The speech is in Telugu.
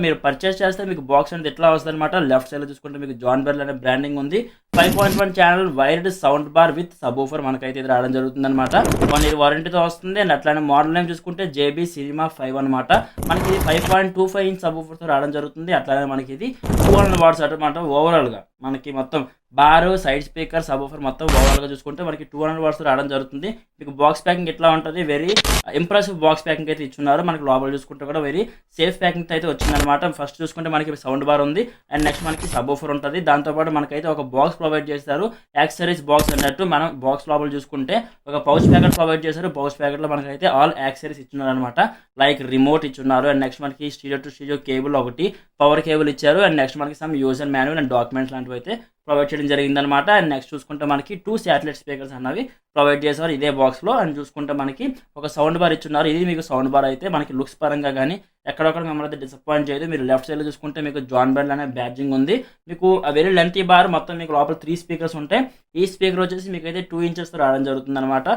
మీరు పర్చేస్ చేస్తే మీకు బాక్స్ అనేది ఎట్లా వస్తుంది అనమాట. లెఫ్ట్ సైడ్లో చూసుకుంటే మీకు జాన్ బెర్ల్ అనే బ్రాండింగ్ ఉంది. 5.1 channel wired sound bar with sub-woofer మనకైతే ఇది రావడం జరుగుతుంది అనమాట. 1 ఇయర్ వారంటీతో వస్తుంది. అండ్ అట్లానే మోడల్ నేమ్ చూసుకుంటే జేబీ సినిమా 5 అనమాట. మనకి ఇది 5.25 ఇంచ్ సబ్-వూఫర్తో రావడం జరుగుతుంది. అట్లానే మనకి ఇది 200 వాట్స్ అనమాట. ఓవరాల్గా మనకి మొత్తం బార్, సైడ్ స్పీకర్, సబ్-వూఫర్ మొత్తం ఓవరాల్గా చూసుకుంటే మనకి 200 వాట్స్ రావడం జరుగుతుంది. మీకు బాక్స్ ప్యాకింగ్ ఎట్లా ఉంటుంది, వెరీ ఇంప్రెసివ్ బాక్స్ ప్యాకింగ్ అయితే ఇచ్చున్నారు. మనకి లోపల చూసుకుంటే కూడా వెరీ సేఫ్ ప్యాకింగ్ అయితే వచ్చిందనమాట. ఫస్ట్ చూసుకుంటే మనకి సౌండ్ బార్ ఉంది. అండ్ నెక్స్ట్ మనకి సబ్-వూఫర్ ఉంటుంది. దాంతోపాటు మనకైతే ఒక బాక్స్ ప్రొవైడ్ చేస్తారు, యాక్సెసరీస్ బాక్స్ అన్నట్టు. మనం బాక్స్ లోపల చూసుకుంటే ఒక పౌచ్ ప్యాకెట్ ప్రొవైడ్ చేశారు. పౌచ్ ప్యాకెట్లో మనకైతే ఆల్ యాక్సెసరీస్ ఇచ్చున్నారు అనమాట. లైక్ రిమోట్ ఇచ్చున్నారు. అండ్ నెక్స్ట్ మనకి స్టీరియో టు స్టీరియో కేబుల్ ఒకటి, పవర్ కేబుల్ ఇచ్చారు. అండ్ నెక్స్ట్ మనకి some user manual and documents లాంటివి అయితే ప్రొవైడ్ చేయడం జరిగిందనమాట. అండ్ నెక్స్ట్ చూసుకుంటే మనకి 2 శాటిలైట్ స్పీకర్స్ అన్నవి ప్రొవైడ్ చేశారు ఇదే బాక్స్లో. అండ్ చూసుకుంటే మనకి ఒక సౌండ్ బార్ ఇచ్చున్నారు. ఇది మీకు సౌండ్ బార్ అయితే మనకి లుక్స్ పరంగా కానీ ఎక్కడొక్కడ మిమ్మల్ని అయితే డిసప్పాయింట్ చేయదు. మీరు లెఫ్ట్ సైడ్లో చూసుకుంటే మీకు జాన్ బెర్ల్ అనే బ్యాడ్జింగ్ ఉంది. మీకు వెరీ లెంతీ బార్, మొత్తం మీకు లోపల 3 స్పీకర్స్ ఉంటాయి. ఈ స్పీకర్ వచ్చేసి మీకు అయితే 2 ఇంచెస్తో రావడం జరుగుతుంది అనమాట.